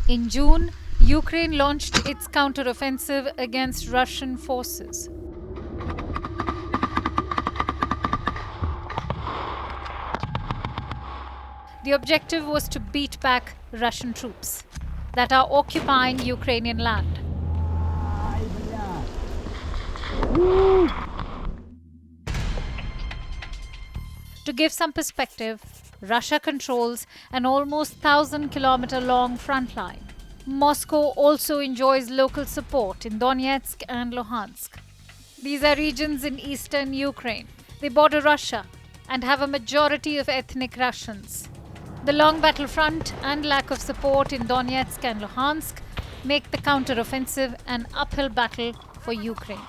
In June, Ukraine launched its counteroffensive against Russian forces. The objective was to beat back Russian troops that are occupying Ukrainian land. To give some perspective, Russia controls an almost 1,000-kilometer long front line. Moscow also enjoys local support in Donetsk and Luhansk. These are regions in eastern Ukraine. They border Russia and have a majority of ethnic Russians. The long battlefront and lack of support in Donetsk and Luhansk make the counteroffensive an uphill battle for Ukraine.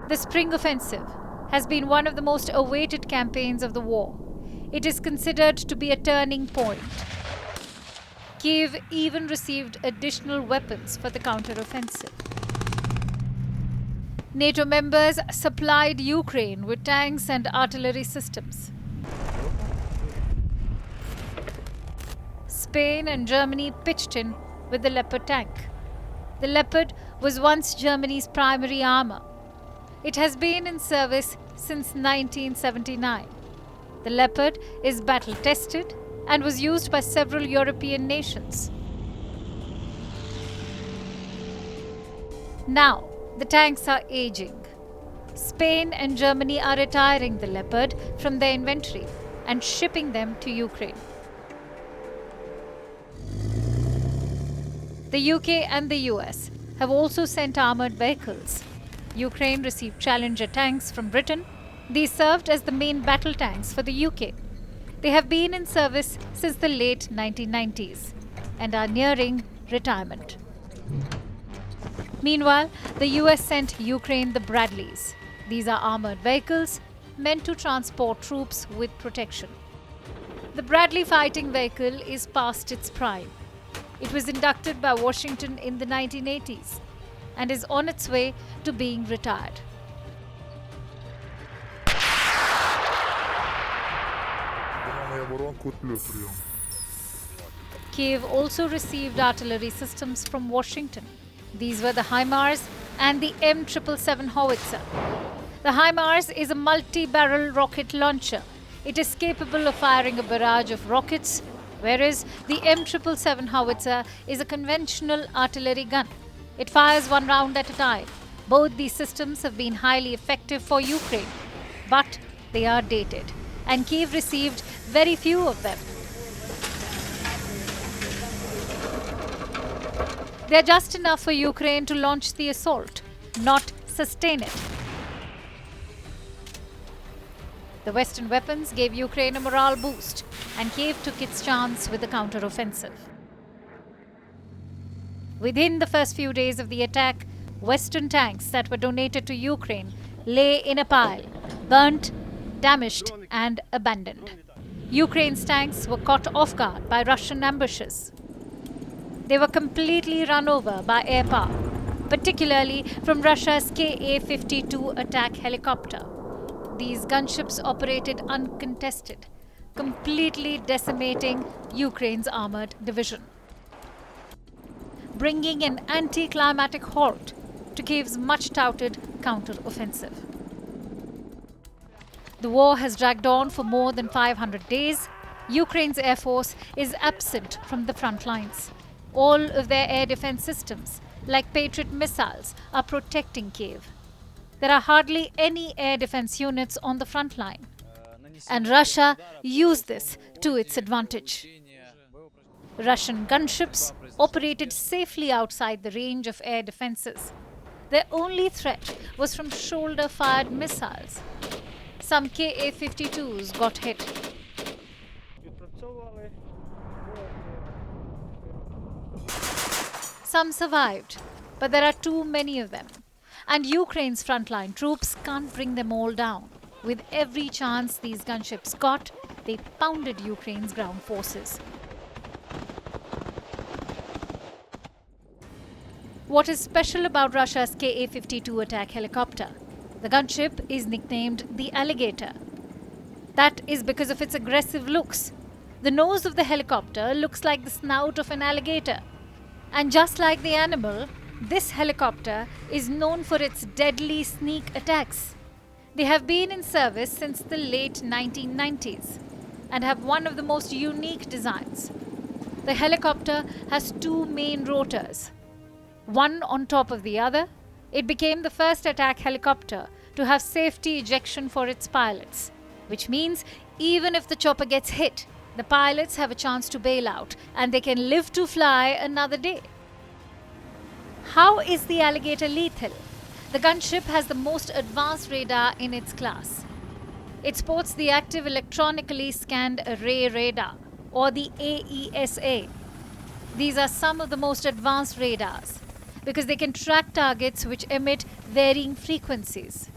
The Spring Offensive has been one of the most awaited campaigns of the war. It is considered to be a turning point. Kyiv even received additional weapons for the counteroffensive. NATO members supplied Ukraine with tanks and artillery systems. Spain and Germany pitched in with the Leopard tank. The Leopard was once Germany's primary armor. It has been in service since 1979. The Leopard is battle-tested and was used by several European nations. Now, the tanks are aging. Spain and Germany are retiring the Leopard from their inventory and shipping them to Ukraine. The UK and the US have also sent armoured vehicles. Ukraine received Challenger tanks from Britain. These served as the main battle tanks for the UK. They have been in service since the late 1990s and are nearing retirement. Meanwhile, the US sent Ukraine the Bradleys. These are armoured vehicles meant to transport troops with protection. The Bradley fighting vehicle is past its prime. It was inducted by Washington in the 1980s and is on its way to being retired. Kyiv also received artillery systems from Washington. These were the HIMARS and the M777 howitzer. The HIMARS is a multi-barrel rocket launcher. It is capable of firing a barrage of rockets, whereas the M777 howitzer is a conventional artillery gun. It fires one round at a time. Both these systems have been highly effective for Ukraine, but they are dated, and Kyiv received very few of them. They are just enough for Ukraine to launch the assault, not sustain it. The Western weapons gave Ukraine a morale boost, and Kyiv took its chance with the counteroffensive. Within the first few days of the attack, Western tanks that were donated to Ukraine lay in a pile, burnt, damaged, and abandoned. Ukraine's tanks were caught off guard by Russian ambushes. They were completely run over by air power, particularly from Russia's Ka-52 attack helicopter. These gunships operated uncontested, completely decimating Ukraine's armored division, bringing an anticlimactic halt to Kyiv's much-touted counter-offensive. The war has dragged on for more than 500 days. Ukraine's air force is absent from the front lines. All of their air defense systems, like Patriot missiles, are protecting Kyiv. There are hardly any air defense units on the front line, and Russia used this to its advantage. Russian gunships operated safely outside the range of air defenses. Their only threat was from shoulder-fired missiles. Some Ka-52s got hit. Some survived, but there are too many of them. And Ukraine's frontline troops can't bring them all down. With every chance these gunships got, they pounded Ukraine's ground forces. What is special about Russia's Ka-52 attack helicopter? The gunship is nicknamed the alligator. That is because of its aggressive looks. The nose of the helicopter looks like the snout of an alligator. And just like the animal, this helicopter is known for its deadly sneak attacks. They have been in service since the late 1990s and have one of the most unique designs. The helicopter has two main rotors, one on top of the other. It became the first attack helicopter to have safety ejection for its pilots, which means even if the chopper gets hit, the pilots have a chance to bail out and they can live to fly another day. How is the alligator lethal? The gunship has the most advanced radar in its class. It sports the Active Electronically Scanned Array Radar, or the AESA. These are some of the most advanced radars because they can track targets which emit varying frequencies.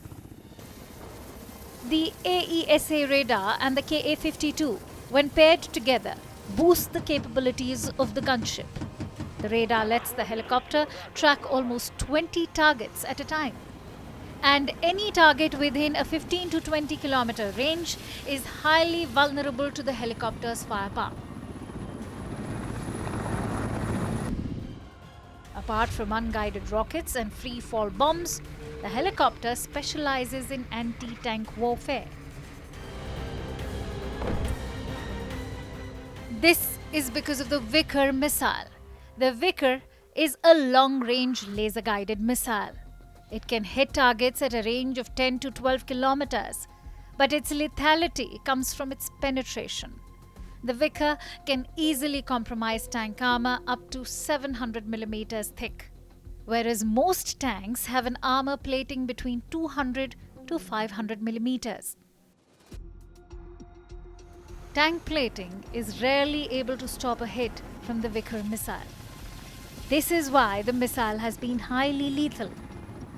The AESA radar and the Ka-52, when paired together, boost the capabilities of the gunship. The radar lets the helicopter track almost 20 targets at a time. And any target within a 15 to 20 kilometer range is highly vulnerable to the helicopter's firepower. Apart from unguided rockets and free-fall bombs, the helicopter specializes in anti-tank warfare. This is because of the Vickers missile. The Vickers is a long-range laser-guided missile. It can hit targets at a range of 10 to 12 kilometers, but its lethality comes from its penetration. The Vickers can easily compromise tank armor up to 700 millimeters thick, whereas most tanks have an armor plating between 200 to 500 millimeters. Tank plating is rarely able to stop a hit from the Vickers missile. This is why the missile has been highly lethal.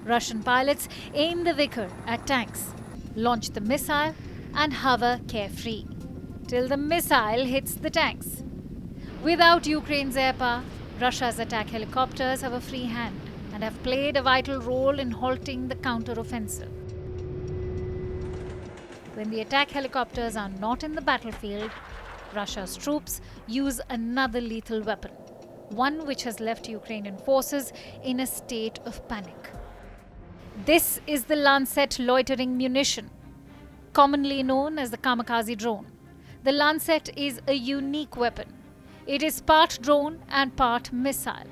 Russian pilots aim the Vickers at tanks, launch the missile, and hover carefree till the missile hits the tanks. Without Ukraine's air power, Russia's attack helicopters have a free hand and have played a vital role in halting the counteroffensive. When the attack helicopters are not in the battlefield, Russia's troops use another lethal weapon, one which has left Ukrainian forces in a state of panic. This is the Lancet loitering munition, commonly known as the kamikaze drone. The Lancet is a unique weapon. It is part drone and part missile.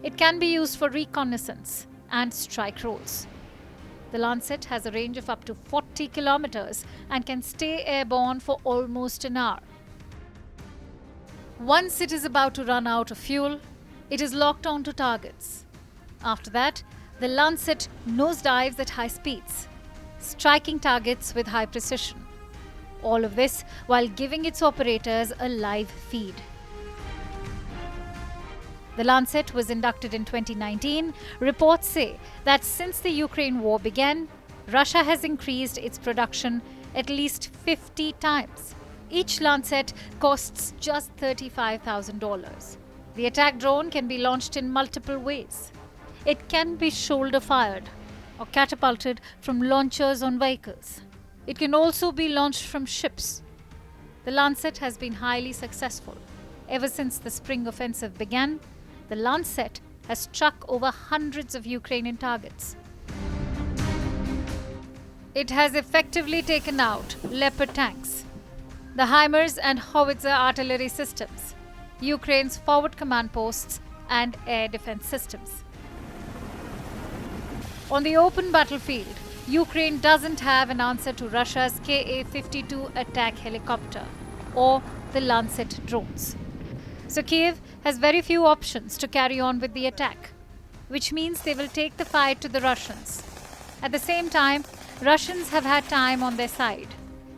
It can be used for reconnaissance and strike roles. The Lancet has a range of up to 40 kilometers and can stay airborne for almost an hour. Once it is about to run out of fuel, it is locked onto targets. After that, the Lancet nosedives at high speeds, striking targets with high precision. All of this while giving its operators a live feed. The Lancet was inducted in 2019. Reports say that since the Ukraine war began, Russia has increased its production at least 50 times. Each Lancet costs just $35,000. The attack drone can be launched in multiple ways. It can be shoulder-fired or catapulted from launchers on vehicles. It can also be launched from ships. The Lancet has been highly successful. Ever since the spring offensive began, the Lancet has struck over hundreds of Ukrainian targets. It has effectively taken out Leopard tanks, the HIMARS and howitzer artillery systems, Ukraine's forward command posts, and air defense systems. On the open battlefield, Ukraine doesn't have an answer to Russia's Ka-52 attack helicopter or the Lancet drones. So Kyiv has very few options to carry on with the attack, which means they will take the fight to the Russians. At the same time, Russians have had time on their side.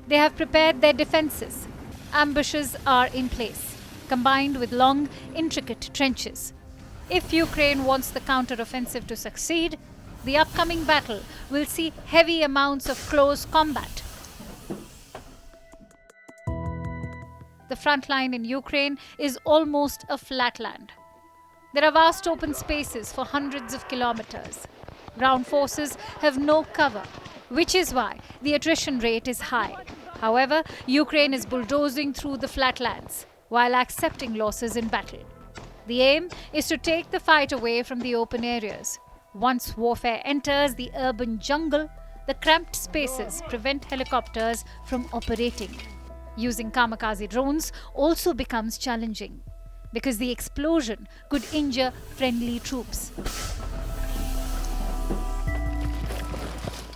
They have prepared their defenses. Ambushes are in place, combined with long, intricate trenches. If Ukraine wants the counteroffensive to succeed, the upcoming battle will see heavy amounts of close combat. The front line in Ukraine is almost a flatland. There are vast open spaces for hundreds of kilometers. Ground forces have no cover, which is why the attrition rate is high. However, Ukraine is bulldozing through the flatlands while accepting losses in battle. The aim is to take the fight away from the open areas. Once warfare enters the urban jungle, the cramped spaces prevent helicopters from operating. Using kamikaze drones also becomes challenging because the explosion could injure friendly troops.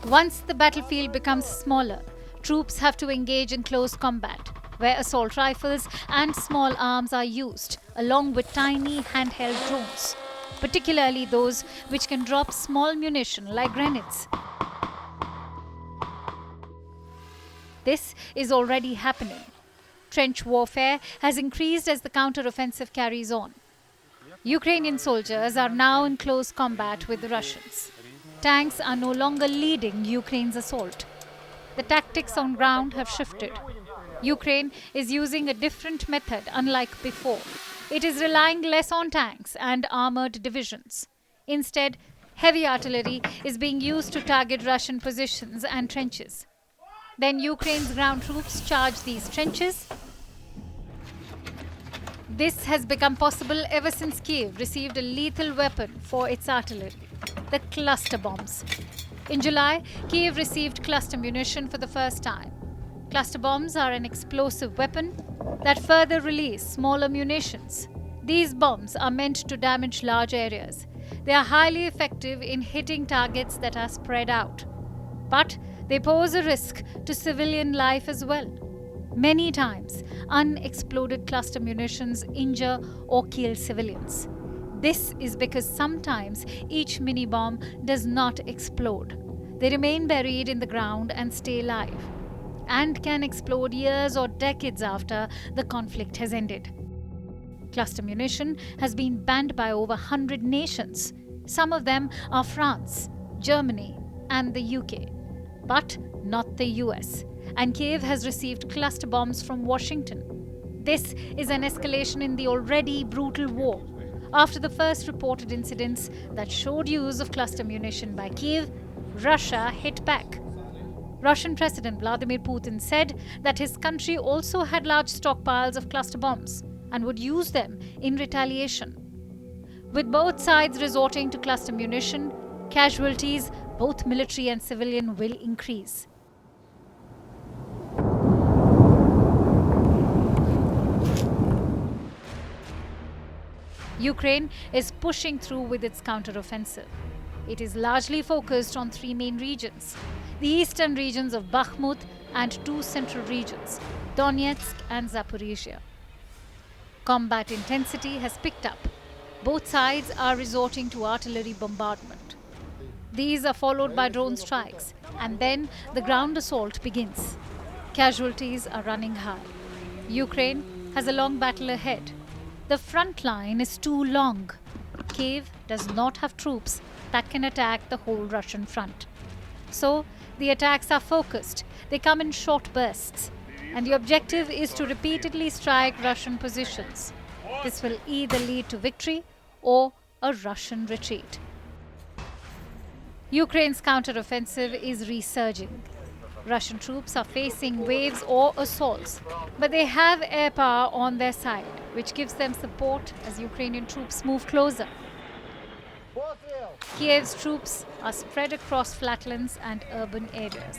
Once the battlefield becomes smaller, troops have to engage in close combat, where assault rifles and small arms are used, along with tiny handheld drones, particularly those which can drop small munition like grenades. This is already happening. Trench warfare has increased as the counteroffensive carries on. Ukrainian soldiers are now in close combat with the Russians. Tanks are no longer leading Ukraine's assault. The tactics on ground have shifted. Ukraine is using a different method unlike before. It is relying less on tanks and armored divisions. Instead, heavy artillery is being used to target Russian positions and trenches. Then Ukraine's ground troops charge these trenches. This has become possible ever since Kyiv received a lethal weapon for its artillery, the cluster bombs. In July, Kyiv received cluster munition for the first time. Cluster bombs are an explosive weapon that further release smaller munitions. These bombs are meant to damage large areas. They are highly effective in hitting targets that are spread out. But they pose a risk to civilian life as well. Many times, unexploded cluster munitions injure or kill civilians. This is because sometimes each mini-bomb does not explode. They remain buried in the ground and stay alive, and can explode years or decades after the conflict has ended. Cluster munition has been banned by over 100 nations. Some of them are France, Germany, and the UK, but not the US. And Kyiv has received cluster bombs from Washington. This is an escalation in the already brutal war. After the first reported incidents that showed use of cluster munition by Kyiv, Russia hit back. Russian President Vladimir Putin said that his country also had large stockpiles of cluster bombs and would use them in retaliation. With both sides resorting to cluster munition, casualties, both military and civilian, will increase. Ukraine is pushing through with its counteroffensive. It is largely focused on three main regions: the eastern regions of Bakhmut and two central regions, Donetsk and Zaporizhzhia. Combat intensity has picked up. Both sides are resorting to artillery bombardment. These are followed by drone strikes, and then the ground assault begins. Casualties are running high. Ukraine has a long battle ahead. The front line is too long. Kyiv does not have troops that can attack the whole Russian front. So, the attacks are focused. They come in short bursts. And the objective is to repeatedly strike Russian positions. This will either lead to victory or a Russian retreat. Ukraine's counteroffensive is resurging. Russian troops are facing waves or assaults, but they have air power on their side, which gives them support as Ukrainian troops move closer. Kyiv's troops are spread across flatlands and urban areas,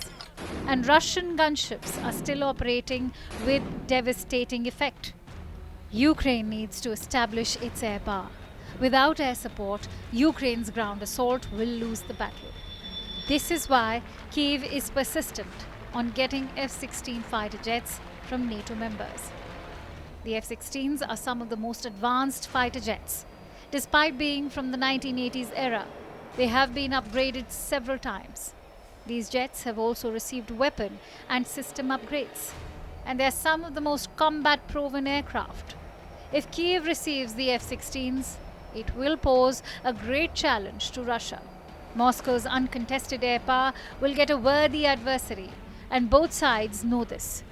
and Russian gunships are still operating with devastating effect. Ukraine needs to establish its air power. Without air support, Ukraine's ground assault will lose the battle. This is why Kyiv is persistent on getting F-16 fighter jets from NATO members. The F-16s are some of the most advanced fighter jets. Despite being from the 1980s era, they have been upgraded several times. These jets have also received weapon and system upgrades, and they are some of the most combat-proven aircraft. If Kyiv receives the F-16s, it will pose a great challenge to Russia. Moscow's uncontested air power will get a worthy adversary, and both sides know this.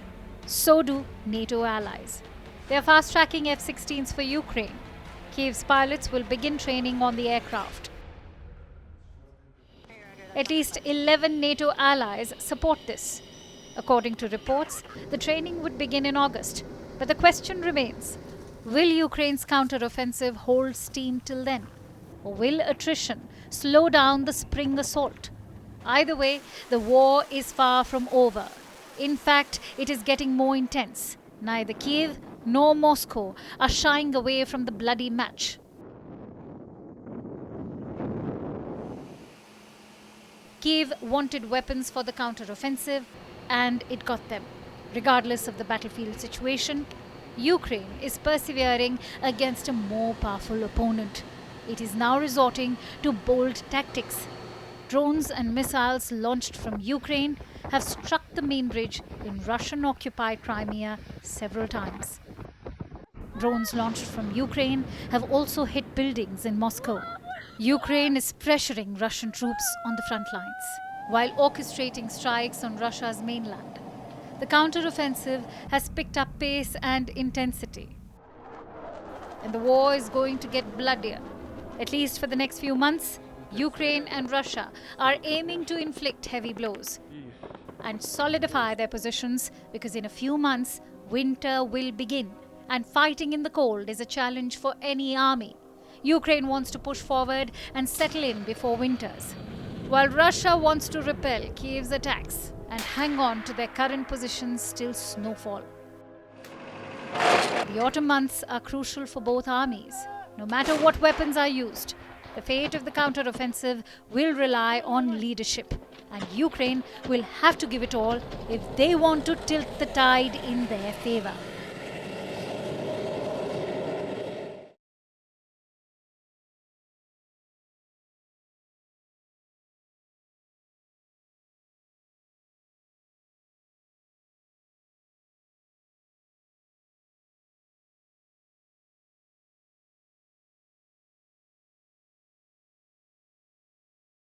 So do NATO allies. They are fast-tracking F-16s for Ukraine. Kyiv's pilots will begin training on the aircraft. At least 11 NATO allies support this. According to reports, the training would begin in August. But the question remains, will Ukraine's counteroffensive hold steam till then? Or will attrition slow down the spring assault? Either way, the war is far from over. In fact, it is getting more intense. Neither Kyiv nor Moscow are shying away from the bloody match. Kyiv wanted weapons for the counteroffensive, and it got them. Regardless of the battlefield situation, Ukraine is persevering against a more powerful opponent. It is now resorting to bold tactics. Drones and missiles launched from Ukraine have struck the main bridge in Russian-occupied Crimea several times. Drones launched from Ukraine have also hit buildings in Moscow. Ukraine is pressuring Russian troops on the front lines, while orchestrating strikes on Russia's mainland. The counteroffensive has picked up pace and intensity. And the war is going to get bloodier. At least for the next few months, Ukraine and Russia are aiming to inflict heavy blows and solidify their positions, because in a few months, winter will begin, and fighting in the cold is a challenge for any army. Ukraine wants to push forward and settle in before winters, while Russia wants to repel Kyiv's attacks and hang on to their current positions till snowfall. The autumn months are crucial for both armies. No matter what weapons are used, the fate of the counteroffensive will rely on leadership, and Ukraine will have to give it all if they want to tilt the tide in their favor.